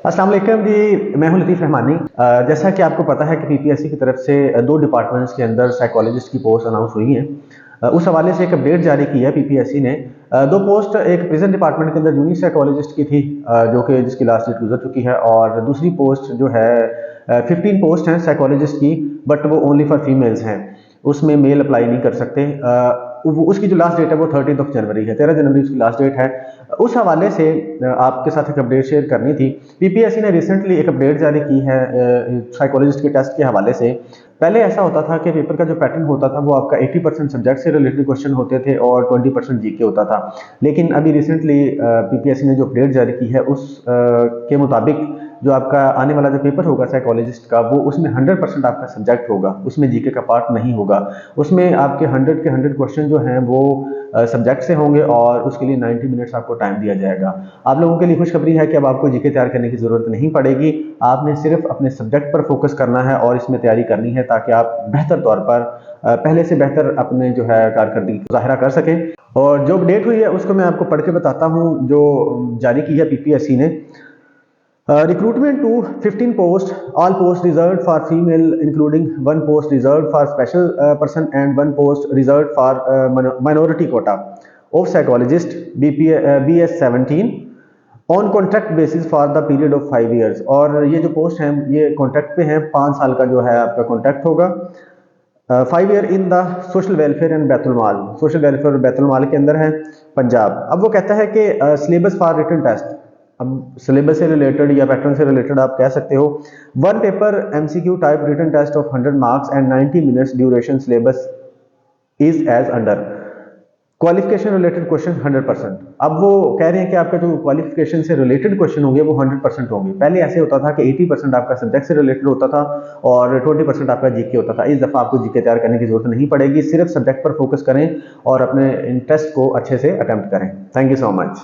अस्सलाम वालेकुम जी, मैं हूं लतीफ़ रहमानी। जैसा कि आपको पता है कि पीपीएससी की तरफ से दो डिपार्टमेंट्स के अंदर साइकोलॉजिस्ट की पोस्ट अनाउंस हुई हैं। उस हवाले से एक अपडेट जारी की है पीपीएससी ने। दो पोस्ट एक प्रिजन डिपार्टमेंट के अंदर जूनियर साइकोलॉजिस्ट की थी, जो कि जिसकी लास्ट डेट गुजर चुकी है, और दूसरी पोस्ट जो है 15 पोस्ट हैं साइकोलॉजिस्ट की, बट वो ओनली फॉर फीमेल्स हैं। उसमें मेल अप्लाई नहीं कर सकते। उसकी जो लास्ट डेट है वो 30 जनवरी है, 13 जनवरी उसकी लास्ट डेट है। उस हवाले से आपके साथ एक अपडेट शेयर करनी थी। पीपीएससी ने रिसेंटली एक अपडेट जारी की है साइकोलॉजिस्ट के टेस्ट के हवाले से। पहले ऐसा होता था कि पेपर का जो पैटर्न होता था वो आपका 80% सब्जेक्ट से रिलेटेड क्वेश्चन होते थे और 20% जीके होता था। लेकिन अभी रिसेंटली पीपीएससी ने जो अपडेट जारी की है उस के मुताबिक जो आपका आने वाला जो पेपर होगा साइकोलॉजिस्ट का, वो उसमें 100% आपका सब्जेक्ट होगा, उसमें जीके का पार्ट नहीं होगा। उसमें आपके 100 के 100 क्वेश्चन जो हैं वो सब्जेक्ट से होंगे और उसके लिए 90 मिनट्स आपको टाइम दिया जाएगा। आप लोगों के लिए खुशखबरी है कि अब आपको जीके तैयार करने की ज़रूरत नहीं पड़ेगी। आपने सिर्फ अपने सब्जेक्ट पर फोकस करना है और इसमें तैयारी करनी है, ताकि आप बेहतर तौर पर पहले से बेहतर अपने जो है कारकर्दगी का मुजाहरा कर सकें। और जो अपडेट हुई है उसको मैं आपको पढ़ के बताता हूँ, जो जारी की है पीपीएससी ने। Recruitment to 15 posts, all posts reserved for female, including one post reserved for special person and one post reserved for minority quota of psychologist BS 17 on contract basis for the period of 5 years. और ये जो post हैं ये contract पे हैं, 5 साल का जो है आपका कॉन्ट्रैक्ट होगा। 5 year in the social welfare and Betul mall, social welfare और बैतुल माल के अंदर है पंजाब। अब वो कहता है कि सिलेबस फॉर रिटन टेस्ट। अब सिलेबस से रिलेटेड या पैटर्न से रिलेटेड आप कह सकते हो। One paper MCQ type written test of 100 marks and 90 minutes duration, syllabus is as under. Qualification related question 100%। अब वो कह रहे हैं कि आपका जो क्वालिफिकेशन से रिलेटेड क्वेश्चन होंगे वो 100% होंगे। पहले ऐसे होता था कि 80% आपका सब्जेक्ट से रिलेटेड होता था और 20% आपका जीके होता था। इस दफ़ा आपको जीके तैयार करने की जरूरत नहीं पड़ेगी, सिर्फ सब्जेक्ट पर फोकस करें और अपने टेस्ट को अच्छे से अटेम्प्ट करें। Thank you so much.